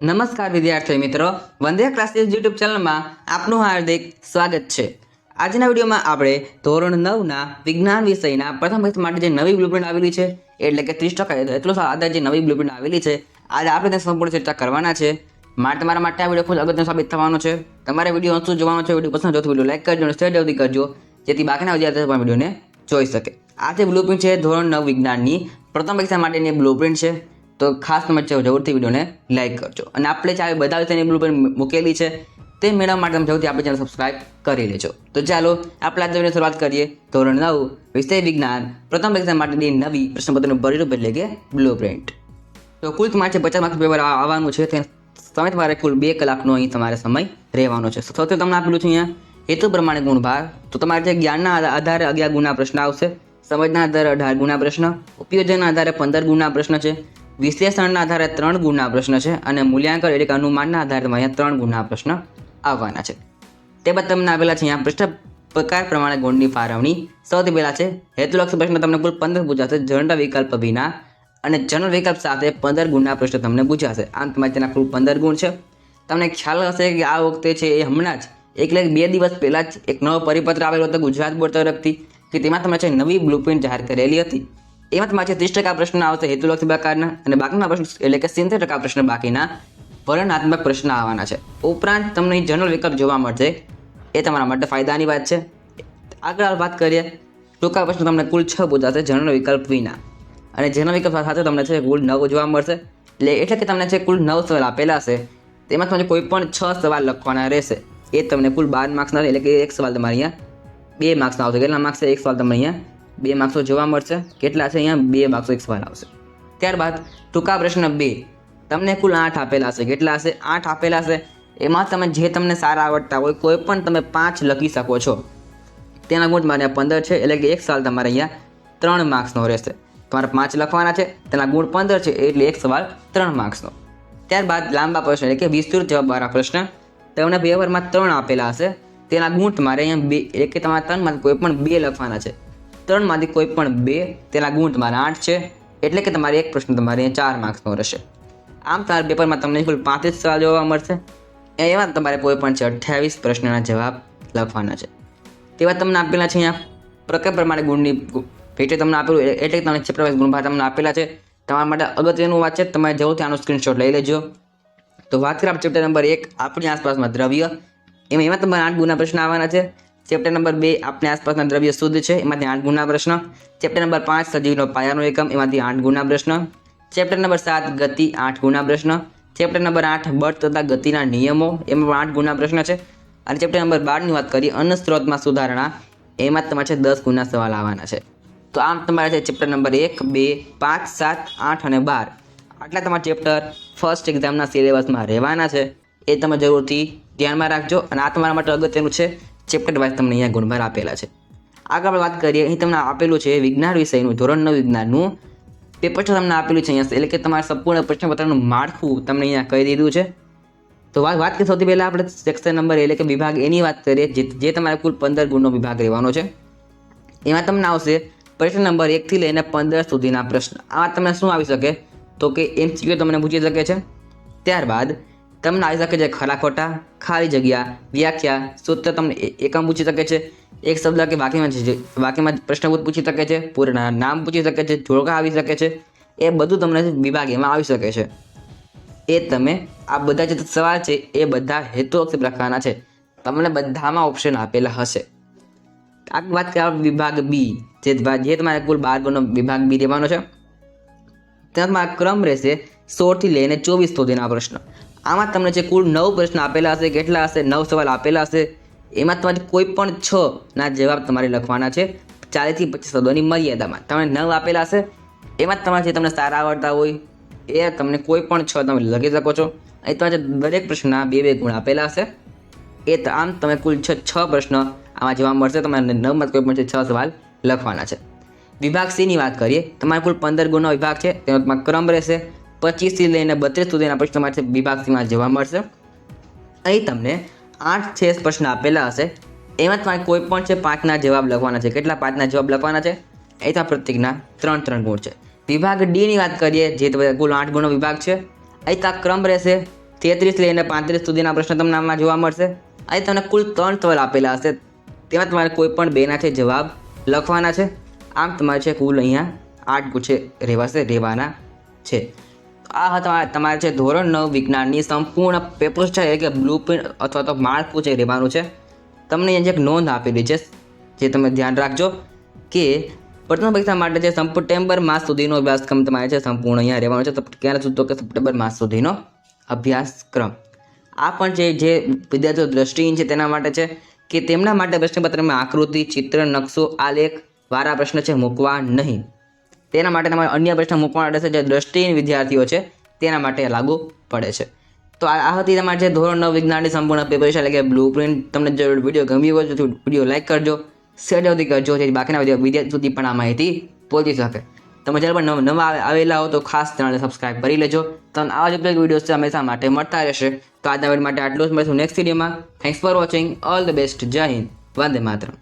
નમસ્કાર વિદ્યાર્થી મિત્રો, વંદે ક્લાસીસ યુટ્યુબ ચેનલમાં આપનું હાર્દિક સ્વાગત છે। આજના વિડીયોમાં આપણે ધોરણ 9ના વિજ્ઞાન વિષયના પ્રથમ વર્ષ માટે જે નવી બ્લુપ્રિન્ટ આવેલી છે એટલે કે 30% એટલો આધાર જે નવી બ્લુપ્રિન્ટ આવેલી છે આજે આપણે તેને સંપૂર્ણ ચર્ચા કરવાના છે। તમારા માટે આ વિડીયો ખૂબ અગત્યનો સાબિત થવાનો છે। તમારે વિડીયો અંત સુધી જોવાનો છે। વિડીયો પસંદ જો તો વિડીયો લાઈક કરજો અને શેર જલ્દી કરજો જેથી બાકીના વિદ્યાર્થીઓ પણ વિડીયોને જોઈ શકે। આ જે બ્લુપ્રિન્ટ છે ધોરણ 9 વિજ્ઞાનની પ્રથમ પરીક્ષા માટેની બ્લુપ્રિન્ટ છે, તો ખાસ તમે જરૂરથી વિડીયોને લાઈક કરજો અને આપણે ચાहे બધા વિષયની બ્લુપ્રિન્ટ મૂકેલી છે તે મેળવવા માટે તમે જરૂરથી આપણી ચેનલ સબસ્ક્રાઇબ કરી લેજો। તો ચાલો આપણે આજના વિડીયોની શરૂઆત કરીએ। ધોરણ 9 વિષય વિજ્ઞાન પ્રથમ પરીક્ષા માટેની નવી પ્રશ્નપત્રનું પરિરૂપ એટલે કે બ્લુપ્રિન્ટ। તો કુલ તમારે 50 માર્ક્સ પેપર આવવાનું છે, તે સમય તમારે કુલ 2 કલાકનો અહીં તમારે સમય રહેવાનો છે। સૌથી તમને આપેલું છે અહીંયા હેતુ પ્રમાણે ગુણભાર, તો તમારે જે જ્ઞાનના આધારે 11 ગુણના પ્રશ્ન આવશે, સમજના આધારે 18 ગુણના પ્રશ્ન, ઉપયોજનના આધારે 15 ગુણના પ્રશ્ન છે, વિશ્લેષણના આધારે 3 ગુણના પ્રશ્ન છે અને મૂલ્યાંકન એટલે કે અનુમાનના આધારે તમારે અહીંયા 3 ગુણના પ્રશ્ન આવવાના છે। તે બાદ તમને આપેલા છે અહીંયા પ્રશ્ન પ્રકાર પ્રમાણે ગુણની ફાળવણી। સૌથી પહેલા છે હેતુલક્ષી પ્રશ્ન, તમને કુલ 15 પૂછાશે જનરલ વિકલ્પ વિના, અને જનરલ વિકલ્પ સાથે 15 ગુણના પ્રશ્ન તમને પૂછાશે। આમ તમારે તેના કુલ 15 ગુણ છે। તમને ખ્યાલ હશે કે આ વખતે છે એ હમણાં જ એટલે 2 દિવસ પહેલાં જ એક નવો પરિપત્ર આવેલો હતો ગુજરાત બોર્ડ તરફથી કે તેમાં તમારે છે નવી બ્લુપ્રિન્ટ જાહેર કરેલી હતી। એમાં તમારે 30% પ્રશ્ન આવશે હેતુલક્ષી પ્રકારના અને બાકીના પ્રશ્ન એટલે કે 70% પ્રશ્ન બાકીના વર્ણનાત્મક પ્રશ્ન આવવાના છે। ઉપરાંત તમને જનરલ વિકલ્પ જોવા મળશે, એ તમારા માટે ફાયદાની વાત છે। આગળ વાત કરીએ, ટૂંકા પ્રશ્ન તમને કુલ 6 પૂછાશે જનરલ વિકલ્પ વિના, અને જનરલ વિકલ્પ સાથે તમને છે કુલ 9 જોવા મળશે। એટલે કે તમને છે કુલ 9 સવાલ આપેલા હશે, તેમાં તમને કોઈ પણ 6 સવાલ લખવાના રહેશે। એ તમને કુલ 12 માર્ક્સના એટલે કે એક સવાલ તમારે અહીંયા 2 માર્ક્સના આવશે। કેટલા માર્ક્સ છે? એક સવાલ તમને અહીંયા 2 માર્ક્સો જોવા મળશે। કેટલા છે? અહીંયા 2 માર્ક્સો એક સવાલ આવશે। ત્યારબાદ ટૂંકા પ્રશ્ન 2 તમને કુલ 8 આપેલા હશે। કેટલા હશે? 8 આપેલા હશે। એમાં તમે જે તમને સારા આવડતા હોય કોઈ પણ તમે 5 લખી શકો છો। તેના ગુણ તમારે 15 છે, એટલે કે એક સવાલ તમારે અહીંયા 3 માર્ક્સનો રહેશે। તમારે 5 લખવાના છે, તેના ગુણ 15 છે, એટલે એક સવાલ 3 માર્ક્સનો। ત્યારબાદ લાંબા પ્રશ્ન એટલે કે વિસ્તૃત જવાબવાળા પ્રશ્ન તમને પેપરમાં 3 આપેલા હશે, તેના ગુણ તમારે અહીંયા 2 એટલે કે તમારે 3માંથી કોઈ પણ 2 લખવાના છે। 3માંથી કોઈ પણ 2, તેના ગુણ તમારે 8 છે, એટલે કે તમારે એક પ્રશ્ન તમારે 4 માર્ક્સનો રહેશે। આમ તમારા પેપરમાં તમને કુલ 35 સવાલ જોવા મળશે। એમાં તમારે કોઈ પણ 28 પ્રશ્નના જવાબ લખવાના છે। તેવા તમને આપેલા છે અહીંયા પ્રકાર પ્રમાણે ગુણની પેટે તમને આપેલું એટલે તમને ચેપ્ટર વાઇઝ ગુણભાર તમને આપેલા છે। તમારા માટે અગત્યનું વાત છે, તમારે જરૂરથી આનો સ્ક્રીનશોટ લઈ લેજો। તો વાત કરીએ આપણે ચેપ્ટર નંબર 1 આપણી આસપાસમાં દ્રવ્ય, એમાં તમારે 8 ગુણના પ્રશ્ન આવવાના છે। ચેપ્ટર નંબર 2 આપણી આસપાસના દ્રવ્ય શુદ્ધ છે, એમાંથી 8 ગુણના પ્રશ્ન। ચેપ્ટર નંબર 5 સજીવનો પાયાનો એકમ, એમાંથી 8 ગુણના પ્રશ્ન। ચેપ્ટર નંબર 7 ગતિ, 8 ગુણના પ્રશ્ન। ચેપ્ટર નંબર 8 બળ તથા ગતિના નિયમો, એમાં 8 ગુણના પ્રશ્ન છે। અને ચેપ્ટર નંબર 12ની વાત કરીએ અન્ન સ્ત્રોતમાં સુધારણા, એમાં તમારે 10 ગુણના સવાલ આવવાના છે। તો આમ તમારે છે ચેપ્ટર નંબર 1, 2, 5, 7, 8 અને 12 આટલા તમારા ચેપ્ટર ફર્સ્ટ એક્ઝામના સિલેબસમાં રહેવાના છે। એ તમે જરૂરથી ધ્યાનમાં રાખજો, અને આ તમારા માટે અગત્યનું છે। ચેપ્ટર વાઇઝ તમને અહીંયા ગુણભાર આપેલા છે। આગળ આપણે વાત કરીએ, અહીં તમને આપેલું છે વિજ્ઞાન વિષયનું ધોરણ 9 વિજ્ઞાનનું પેપર તમને આપેલું છે અહીંયા, એટલે કે તમારા સંપૂર્ણ પ્રશ્નપત્રનું માળખું તમને અહીંયા કહી દીધું છે। તો વાત કરીએ સૌથી પહેલાં આપણે સેક્શન નંબર એટલે કે વિભાગ એની વાત કરીએ, જે તમારે કુલ 15 ગુણનો વિભાગ રહેવાનો છે। એમાં તમને આવશે પ્રશ્ન નંબર 1 થી લઈને 15 સુધીના પ્રશ્ન। આમાં તમને શું આવી શકે? તો કે MCQ તમને પૂછી શકે છે। ત્યારબાદ તમને આવી શકે છે ખરા ખોટા, ખાલી જગ્યા, વ્યાખ્યા, સૂત્ર, તમને એકમ પૂછી શકે છે, એક શબ્દ કે વાક્યમાં પ્રશ્નબોધ પૂછી શકે છે, પૂર્ણ નામ પૂછી શકે છે, જોડકા આવી શકે છે। એ બધું તમને વિભાગ એમાં આવી શકે છે। એ તમે આ બધા જે સવાલ છે એ બધા હેતુલક્ષી પ્રકારના છે, તમને બધામાં ઓપ્શન આપેલા હશે। આ વાત કરીએ વિભાગ બી, જે તમારે કુલ 12 ગુણનો વિભાગ બી રહેવાનો છે। તેમાં તમારા ક્રમ રહેશે 16 થી લઈને 24 સુધીના પ્રશ્ન। આમાં તમને જે કુલ 9 પ્રશ્ન આપેલા હશે। કેટલા હશે? 9 સવાલ આપેલા હશે। એમાં તમારે કોઈ પણ 6 ના જવાબ તમારે લખવાના છે 40 થી 25 શબ્દોની મર્યાદામાં। તમને 9 આપેલા હશે, એમાં તમારે જે તમને સારા આવડતા હોય એ તમને કોઈ પણ 6 તમે લખી શકો છો। અહીં તમારે દરેક પ્રશ્નના 2-2 ગુણ આપેલા હશે। આમ તમે કુલ 6 પ્રશ્ન આમાં જોવા મળશે। તમારે 9માં કોઈ પણ 6 સવાલ લખવાના છે। વિભાગ સી ની વાત કરીએ, તમારે કુલ 15 ગુણનો વિભાગ છે, તેનો તમારો ક્રમ રહેશે 25 થી લઈને 32 સુધીના પ્રશ્ન તમારે વિભાગ સીમાં જોવા મળશે। અહીં તમને 8 પ્રશ્ન આપેલા હશે, એમાં તમારે કોઈ પણ છે 5ના જવાબ લખવાના છે। કેટલા? 5ના જવાબ લખવાના છે। અહીં તો પ્રત્યેકના 3 ગુણ છે। વિભાગ ડી ની વાત કરીએ, જે કુલ 8 ગુણનો વિભાગ છે। અહીં તો ક્રમ રહેશે 33 લઈને 35 સુધીના પ્રશ્ન તમને આમાં જોવા મળશે. અહીં તમને કુલ 3 સવાલ આપેલા હશે, તેમાં તમારે કોઈ પણ બેના છે જવાબ લખવાના છે. આમ તમારે છે કુલ અહીંયા 8 પૂછે રહેવાના છે. આ તમારે છે ધોરણ 9 વિજ્ઞાનની સંપૂર્ણ પેપર છે, એટલે કે બ્લુપ્રિન્ટ અથવા તો માળખું છે રહેવાનું છે. તમને અહીંયા એક નોંધ આપેલી છે, જે તમે ધ્યાન રાખજો કે પ્રથમ પરીક્ષા માટે છે સપ્ટેમ્બર માસ સુધીનો અભ્યાસક્રમ તમારે છે સંપૂર્ણ અહીંયા રહેવાનો છે. ક્યારે સુધી? તો કે સપ્ટેમ્બર માસ સુધીનો અભ્યાસક્રમ. આ પણ છે જે વિદ્યાર્થીઓ દ્રષ્ટિહીન છે તેના માટે છે કે તેમના માટે પ્રશ્નપત્રમાં આકૃતિ, ચિત્ર, નકશો, આલેખ વાળા પ્રશ્ન છે મૂકવા નહીં. તેના માટે તમારે અન્ય પ્રશ્ન મૂકવાના રહેશે જે દ્રષ્ટિહીન વિદ્યાર્થીઓ છે તેના માટે લાગુ પડે છે. તો આ હતી તમારે જે ધોરણ 9 વિજ્ઞાનની સંપૂર્ણ પેપર છે, એટલે કે બ્લુપ્રિન્ટ. તમને જો વિડીયો ગમ્યો હોય તો વિડીયો લાઈક કરજો, શેર જલ્દી કરજો, જેથી બાકીના વિદ્યાર્થી સુધી પણ આ માહિતી પહોંચી શકે. તમે જ્યારે પણ નવા આવેલા હો તો ખાસ ચેનલને સબસ્ક્રાઈબ કરી લેજો. તમને આવા જ ઉપયોગી વિડીયોઝ હંમેશા માટે મળતા રહેશે. તો આજના વિડીયો માટે આટલું જ. મળીશું નેક્સ્ટ વિડીયોમાં. Thanks for watching. All the best. જય હિન્દ. વંદે માતરમ.